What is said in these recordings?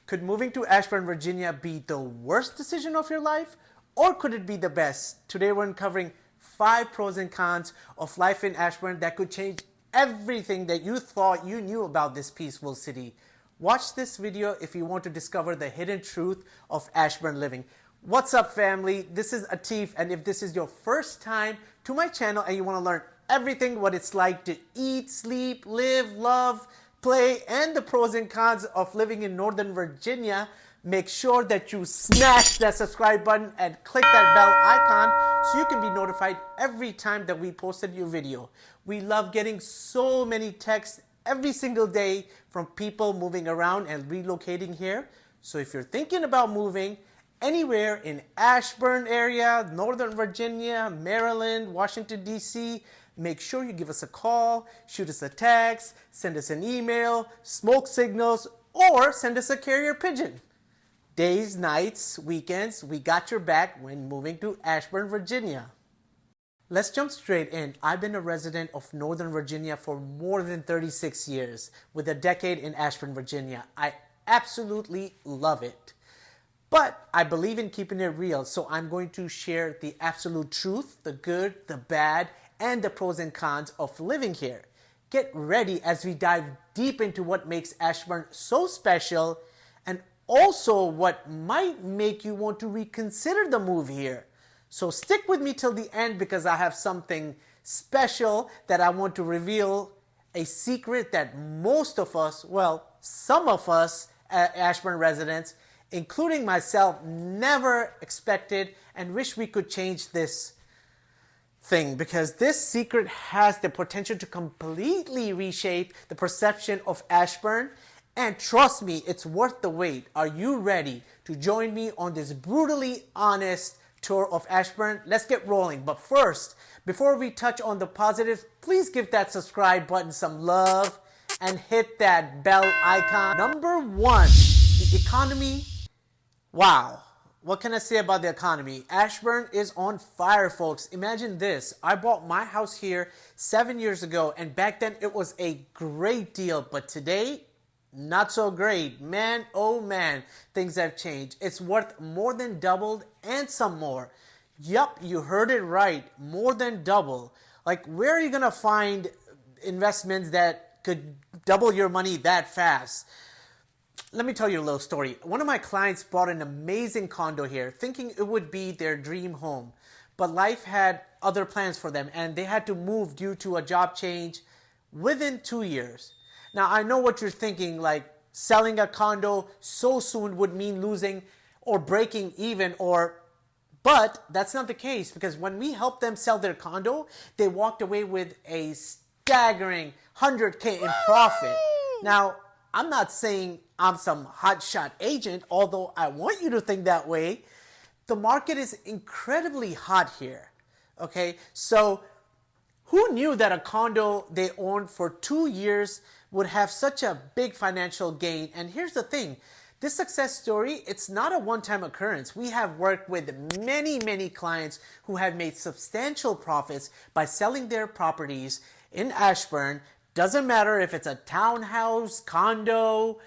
Could moving to Ashburn, Virginia be the worst decision of your life? Or could it be the best? Today we're uncovering 5 pros and cons of life in Ashburn that could change everything that you thought you knew about this peaceful city. Watch this video if you want to discover the hidden truth of Ashburn living. What's up, family? This is Atif, and if this is your first time to my channel and you want to learn everything what it's like to eat, sleep, live, love, play, and the pros and cons of living in Northern Virginia, make sure that you smash that subscribe button and click that bell icon so you can be notified every time that we post a new video. We love getting so many texts every single day from people moving around and relocating here. So if you're thinking about moving anywhere in Ashburn area, Northern Virginia, Maryland, Washington, D.C., make sure you give us a call, shoot us a text, send us an email, smoke signals, or send us a carrier pigeon. Days, nights, weekends, we got your back when moving to Ashburn, Virginia. Let's jump straight in. I've been a resident of Northern Virginia for more than 36 years, with a decade in Ashburn, Virginia. I absolutely love it. But I believe in keeping it real, so I'm going to share the absolute truth, the good, the bad, and the pros and cons of living here. Get ready as we dive deep into what makes Ashburn so special, and also what might make you want to reconsider the move here. So stick with me till the end because I have something special that I want to reveal, a secret that most of us, well, some of us Ashburn residents, including myself, never expected and wish we could change this thing, because this secret has the potential to completely reshape the perception of Ashburn. And trust me, it's worth the wait. Are you ready to join me on this brutally honest tour of Ashburn? Let's get rolling. But first, before we touch on the positives, please give that subscribe button some love and hit that bell icon. Number 1, the economy. Wow. What can I say about the economy? Ashburn is on fire, folks. Imagine this. I bought my house here 7 years ago, and back then it was a great deal. But today, not so great. Man, oh man, things have changed. It's worth more than doubled and some more. Yup, you heard it right. More than double. Like, where are you going to find investments that could double your money that fast? Let me tell you a little story. One of my clients bought an amazing condo here, thinking it would be their dream home. But life had other plans for them, and they had to move due to a job change within 2 years. Now, I know what you're thinking, like selling a condo so soon would mean losing or breaking even, but that's not the case, because when we helped them sell their condo, they walked away with a staggering $100K in profit. Now, I'm not saying I'm some hotshot agent, although I want you to think that way. The market is incredibly hot here, okay? So who knew that a condo they owned for 2 years would have such a big financial gain? And here's the thing. This success story, it's not a one-time occurrence. We have worked with many clients who have made substantial profits by selling their properties in Ashburn. Doesn't matter if it's a townhouse, condo,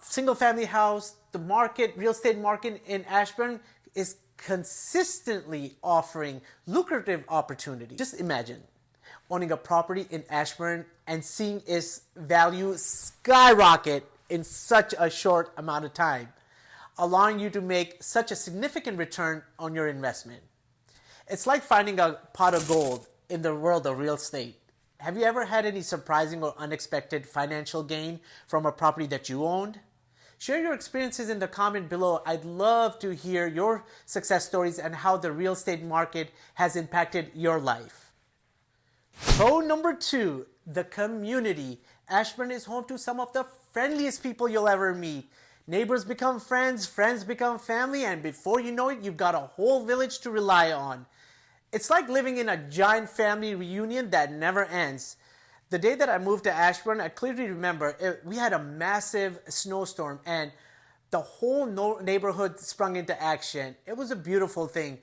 single-family house. The market, real estate market in Ashburn is consistently offering lucrative opportunities. Just imagine owning a property in Ashburn and seeing its value skyrocket in such a short amount of time, allowing you to make such a significant return on your investment. It's like finding a pot of gold in the world of real estate. Have you ever had any surprising or unexpected financial gain from a property that you owned? Share your experiences in the comment below. I'd love to hear your success stories and how the real estate market has impacted your life. Pro number 2, the community. Ashburn is home to some of the friendliest people you'll ever meet. Neighbors become friends, friends become family, and before you know it, you've got a whole village to rely on. It's like living in a giant family reunion that never ends. The day that I moved to Ashburn, I clearly remember we had a massive snowstorm and the whole neighborhood sprung into action. It was a beautiful thing.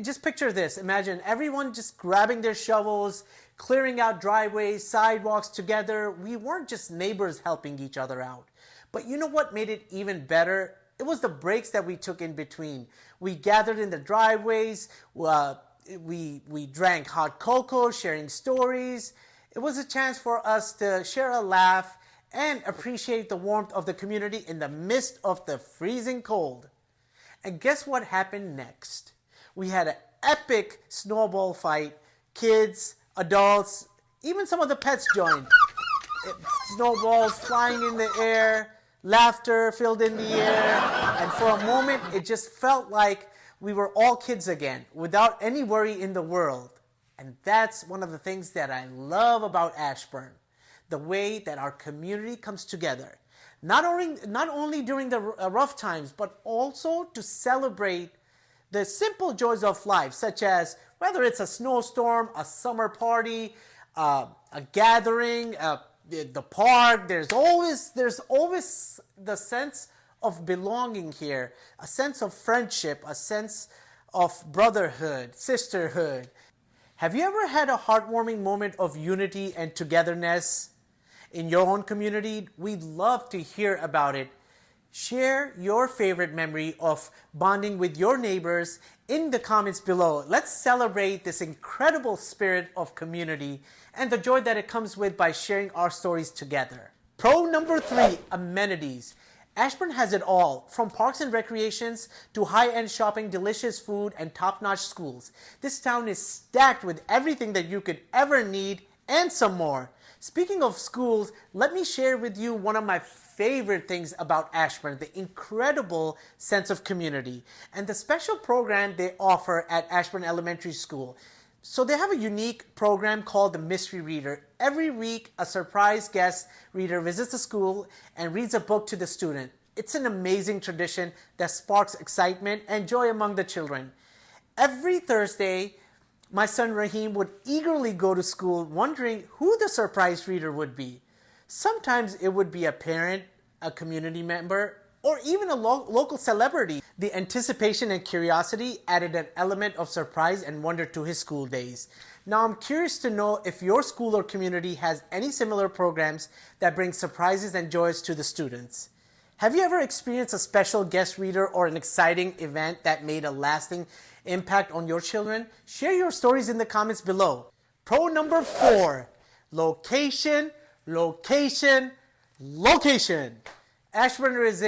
Just picture this. Imagine everyone just grabbing their shovels, clearing out driveways, sidewalks together. We weren't just neighbors helping each other out, But you know what made it even better? It was the breaks that we took in between. We gathered in the driveways, we drank hot cocoa, sharing stories. It was a chance for us to share a laugh and appreciate the warmth of the community in the midst of the freezing cold. And guess what happened next? We had an epic snowball fight. Kids, adults, even some of the pets joined. Snowballs flying in the air, laughter filled in the air, and for a moment it just felt like we were all kids again, without any worry in the world. And that's one of the things that I love about Ashburn, the way that our community comes together. Not only during the rough times, but also to celebrate the simple joys of life, such as whether it's a snowstorm, a summer party, a gathering, the park. There's always the sense of belonging here, a sense of friendship, a sense of brotherhood, sisterhood. Have you ever had a heartwarming moment of unity and togetherness in your own community? We'd love to hear about it. Share your favorite memory of bonding with your neighbors in the comments below. Let's celebrate this incredible spirit of community and the joy that it comes with by sharing our stories together. Pro number 3, amenities. Ashburn has it all, from parks and recreations to high-end shopping, delicious food, and top-notch schools. This town is stacked with everything that you could ever need and some more. Speaking of schools, let me share with you one of my favorite things about Ashburn, the incredible sense of community and the special program they offer at Ashburn Elementary School. So they have a unique program called the Mystery Reader. Every week, a surprise guest reader visits the school and reads a book to the student. It's an amazing tradition that sparks excitement and joy among the children. Every Thursday, my son Raheem would eagerly go to school wondering who the surprise reader would be. Sometimes it would be a parent, a community member, or even a local celebrity. The anticipation and curiosity added an element of surprise and wonder to his school days. Now I'm curious to know if your school or community has any similar programs that bring surprises and joys to the students. Have you ever experienced a special guest reader or an exciting event that made a lasting impact on your children? Share your stories in the comments below. Pro number 4, location, location, location. Ashburn is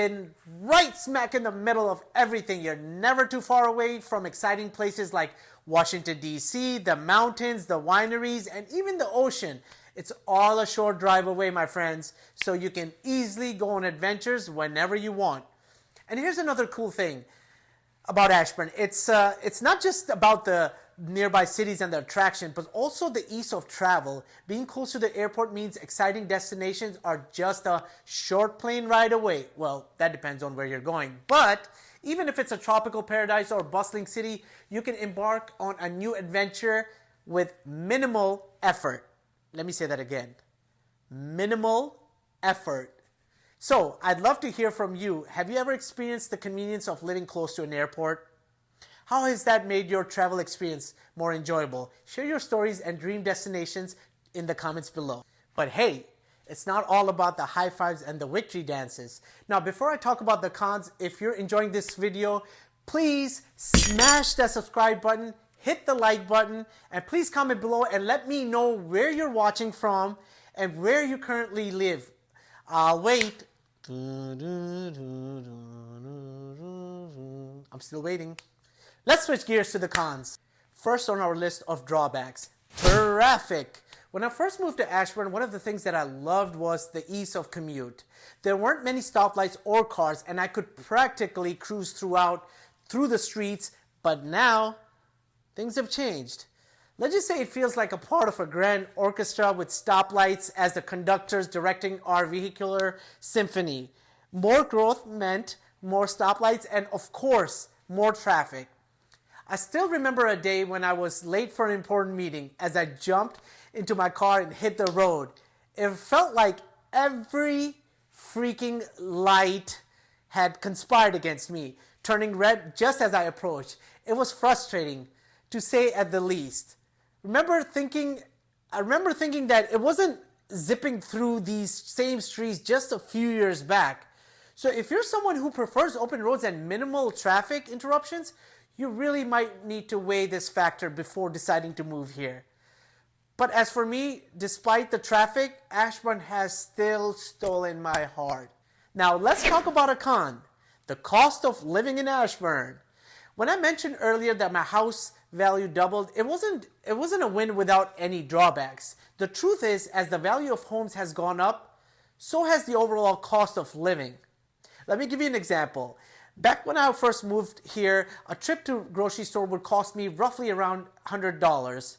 right smack in the middle of everything. You're never too far away from exciting places like Washington, D.C., the mountains, the wineries, and even the ocean. It's all a short drive away, my friends, so you can easily go on adventures whenever you want. And here's another cool thing about Ashburn. It's not just about the nearby cities and the attraction, but also the ease of travel. Being close to the airport means exciting destinations are just a short plane ride away. Well, that depends on where you're going. But even if it's a tropical paradise or bustling city, you can embark on a new adventure with minimal effort. Let me say that again. Minimal effort. So, I'd love to hear from you. Have you ever experienced the convenience of living close to an airport? How has that made your travel experience more enjoyable? Share your stories and dream destinations in the comments below. But hey, it's not all about the high fives and the victory dances. Now, before I talk about the cons, if you're enjoying this video, please smash that subscribe button, hit the like button, and please comment below and let me know where you're watching from and where you currently live. I'll wait. I'm still waiting. Let's switch gears to the cons. First on our list of drawbacks, traffic. When I first moved to Ashburn, one of the things that I loved was the ease of commute. There weren't many stoplights or cars, and I could practically cruise through the streets, but now things have changed. Let's just say it feels like a part of a grand orchestra with stoplights as the conductors directing our vehicular symphony. More growth meant more stoplights and, of course, more traffic. I still remember a day when I was late for an important meeting as I jumped into my car and hit the road. It felt like every freaking light had conspired against me, turning red just as I approached. It was frustrating, to say at the least. I remember thinking that it wasn't zipping through these same streets just a few years back. So if you're someone who prefers open roads and minimal traffic interruptions, you really might need to weigh this factor before deciding to move here. But as for me, despite the traffic, Ashburn has still stolen my heart. Now let's talk about a con, the cost of living in Ashburn. When I mentioned earlier that my house value doubled, it wasn't a win without any drawbacks. The truth is, as the value of homes has gone up, so has the overall cost of living. Let me give you an example. Back when I first moved here, a trip to a grocery store would cost me roughly around $100.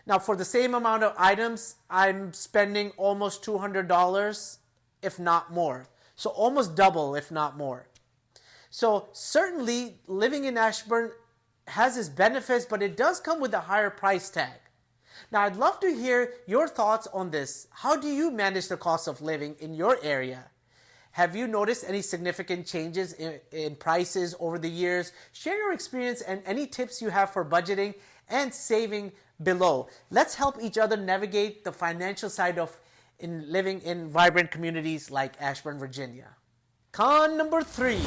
Now for the same amount of items, I'm spending almost $200, if not more. So almost double, if not more. So certainly living in Ashburn has its benefits, but it does come with a higher price tag. Now I'd love to hear your thoughts on this. How do you manage the cost of living in your area? Have you noticed any significant changes in prices over the years? Share your experience and any tips you have for budgeting and saving below. Let's help each other navigate the financial side of living in vibrant communities like Ashburn, Virginia. Con number 3,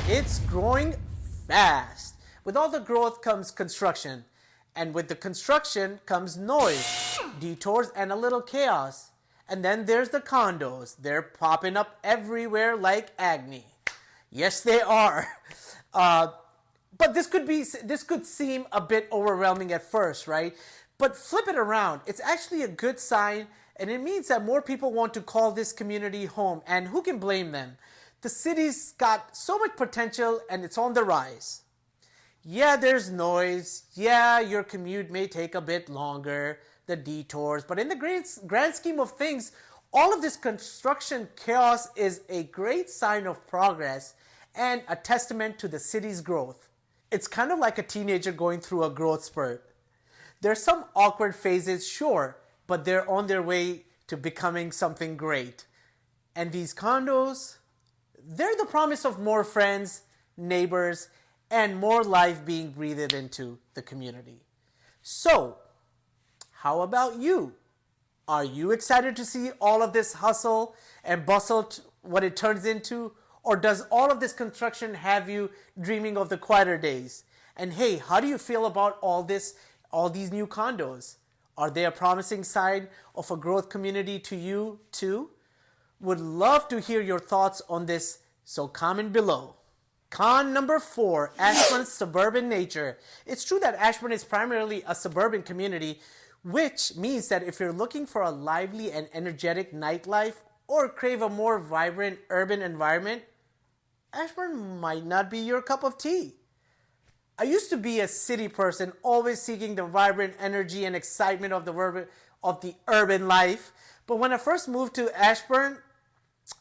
it's growing fast. With all the growth comes construction, and with the construction comes noise, detours, and a little chaos. And then there's the condos. They're popping up everywhere like acne. Yes, they are. But this could seem a bit overwhelming at first, right? But flip it around. It's actually a good sign, and it means that more people want to call this community home. And who can blame them? The city's got so much potential, and it's on the rise. Yeah, there's noise. Yeah, your commute may take a bit longer, the detours. But in the grand scheme of things, all of this construction chaos is a great sign of progress and a testament to the city's growth. It's kind of like a teenager going through a growth spurt. There's some awkward phases, sure, but they're on their way to becoming something great. And these condos, they're the promise of more friends, neighbors, and more life being breathed into the community. So, how about you? Are you excited to see all of this hustle and bustle, what it turns into? Or does all of this construction have you dreaming of the quieter days? And hey, how do you feel about all these new condos? Are they a promising sign of a growth community to you too? Would love to hear your thoughts on this, so comment below. Con number 4, Ashburn's suburban nature. It's true that Ashburn is primarily a suburban community, which means that if you're looking for a lively and energetic nightlife or crave a more vibrant urban environment, Ashburn might not be your cup of tea. I used to be a city person, always seeking the vibrant energy and excitement of the urban life. But when I first moved to Ashburn,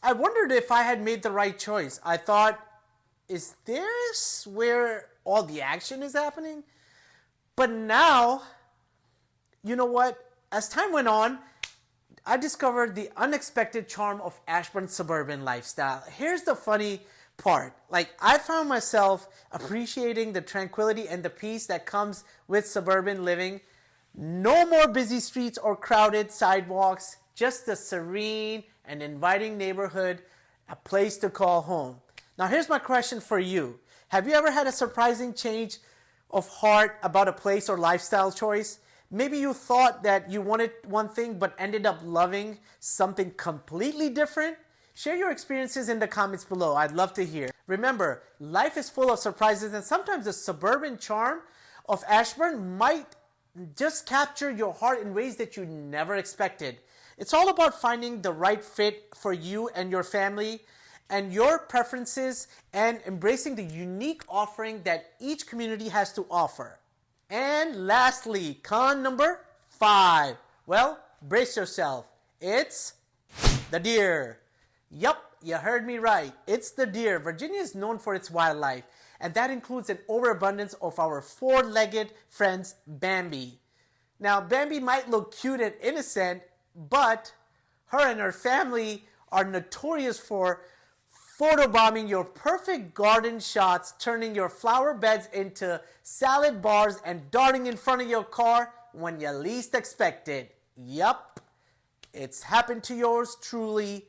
I wondered if I had made the right choice. I thought, is this where all the action is happening? But now, you know what? As time went on, I discovered the unexpected charm of Ashburn's suburban lifestyle. Here's the funny part. I found myself appreciating the tranquility and the peace that comes with suburban living. No more busy streets or crowded sidewalks, just a serene and inviting neighborhood, a place to call home. Now here's my question for you. Have you ever had a surprising change of heart about a place or lifestyle choice? Maybe you thought that you wanted one thing but ended up loving something completely different? Share your experiences in the comments below. I'd love to hear. Remember, life is full of surprises, and sometimes the suburban charm of Ashburn might just capture your heart in ways that you never expected. It's all about finding the right fit for you and your family and your preferences, and embracing the unique offering that each community has to offer. And lastly, con number 5. Well, brace yourself. It's the deer. Yup, you heard me right. It's the deer. Virginia is known for its wildlife, and that includes an overabundance of our four-legged friends, Bambi. Now, Bambi might look cute and innocent, but her and her family are notorious for photobombing your perfect garden shots, turning your flower beds into salad bars, and darting in front of your car when you least expect it. Yup, it's happened to yours truly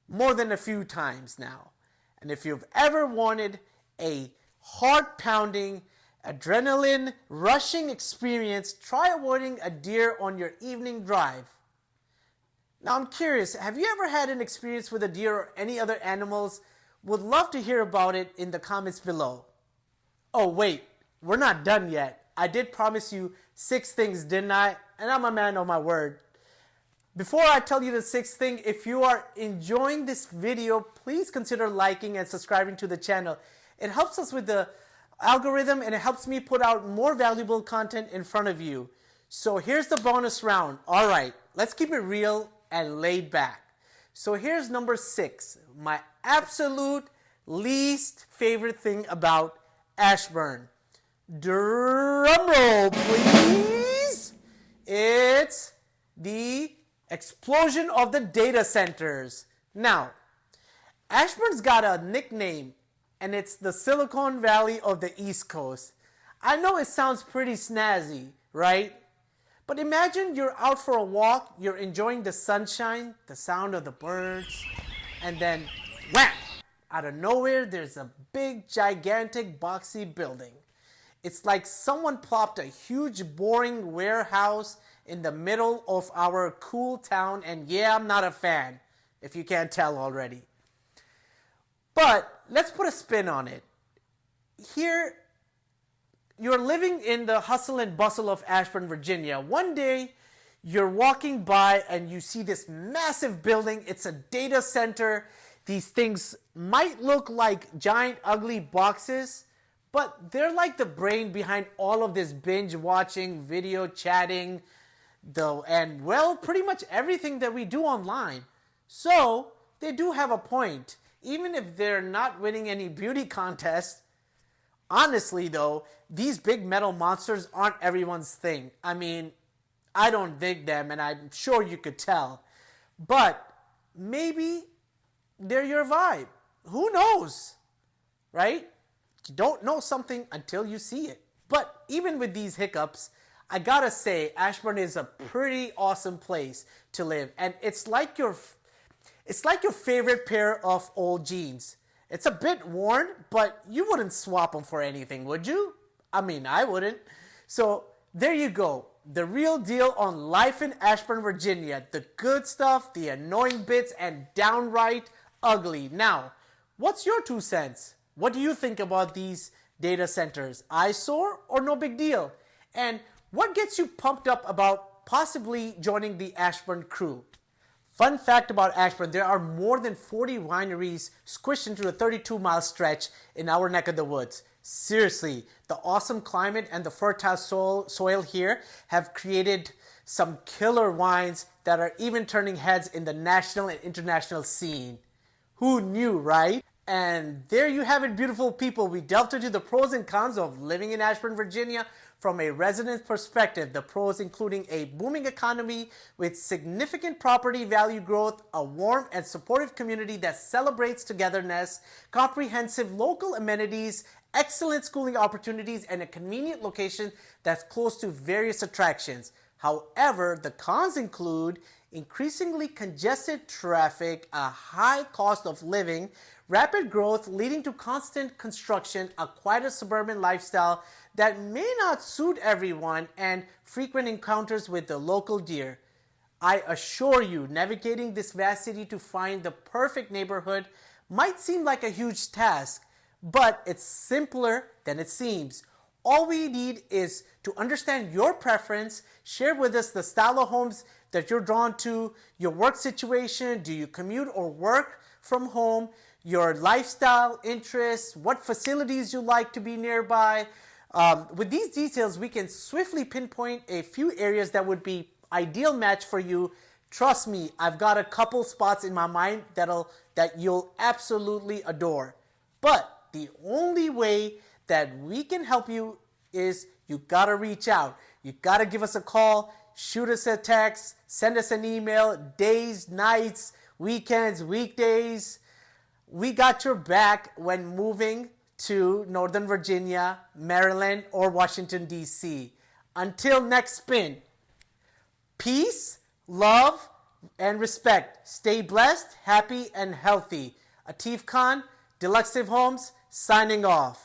more than a few times now. And if you've ever wanted a heart-pounding, adrenaline-rushing experience, try avoiding a deer on your evening drive. Now I'm curious, have you ever had an experience with a deer or any other animals? Would love to hear about it in the comments below. Oh wait, we're not done yet. I did promise you 6 things, didn't I? And I'm a man of my word. Before I tell you the 6th thing, if you are enjoying this video, please consider liking and subscribing to the channel. It helps us with the algorithm and it helps me put out more valuable content in front of you. So here's the bonus round. All right, let's keep it real and laid back. So here's number 6, my absolute least favorite thing about Ashburn. Drum roll, please. It's the explosion of the data centers. Now, Ashburn's got a nickname, and it's the Silicon Valley of the East Coast. I know it sounds pretty snazzy, right? But imagine you're out for a walk, you're enjoying the sunshine, the sound of the birds, and then wham! Out of nowhere, there's a big, gigantic, boxy building. It's like someone plopped a huge, boring warehouse in the middle of our cool town, and yeah, I'm not a fan, if you can't tell already. But let's put a spin on it. Here, you're living in the hustle and bustle of Ashburn, Virginia. One day, you're walking by and you see this massive building. It's a data center. These things might look like giant, ugly boxes, but they're like the brain behind all of this binge watching, video chatting, and well, pretty much everything that we do online. So they do have a point, even if they're not winning any beauty contests. Honestly though, these big metal monsters aren't everyone's thing. I mean, I don't dig them, and I'm sure you could tell. But maybe they're your vibe. Who knows? Right? You don't know something until you see it. But even with these hiccups, I gotta say, Ashburn is a pretty awesome place to live. And it's like your favorite pair of old jeans. It's a bit worn, but you wouldn't swap them for anything, would you? I mean, I wouldn't. So there you go. The real deal on life in Ashburn, Virginia. The good stuff, the annoying bits, and downright ugly. Now, what's your 2 cents? What do you think about these data centers? Eyesore or no big deal? And what gets you pumped up about possibly joining the Ashburn crew? Fun fact about Ashburn, there are more than 40 wineries squished into a 32-mile stretch in our neck of the woods. Seriously, the awesome climate and the fertile soil here have created some killer wines that are even turning heads in the national and international scene. Who knew, right? And there you have it, beautiful people. We delved into the pros and cons of living in Ashburn, Virginia from a resident's perspective. The pros including a booming economy with significant property value growth, a warm and supportive community that celebrates togetherness, comprehensive local amenities, excellent schooling opportunities, and a convenient location that's close to various attractions. However, the cons include increasingly congested traffic, a high cost of living, rapid growth leading to constant construction, a quieter suburban lifestyle that may not suit everyone, and frequent encounters with the local deer. I assure you, navigating this vast city to find the perfect neighborhood might seem like a huge task, but it's simpler than it seems. All we need is to understand your preference, share with us the style of homes that you're drawn to, your work situation, do you commute or work from home, your lifestyle interests, what facilities you like to be nearby. With these details, we can swiftly pinpoint a few areas that would be ideal match for you. Trust me, I've got a couple spots in my mind that you'll absolutely adore. But the only way that we can help you is you gotta reach out. You gotta give us a call, shoot us a text, send us an email, days, nights, weekends, weekdays. We got your back when moving to Northern Virginia, Maryland, or Washington, D.C. Until next spin, peace, love, and respect. Stay blessed, happy, and healthy. Atif Khan, Deluxe Homes, signing off.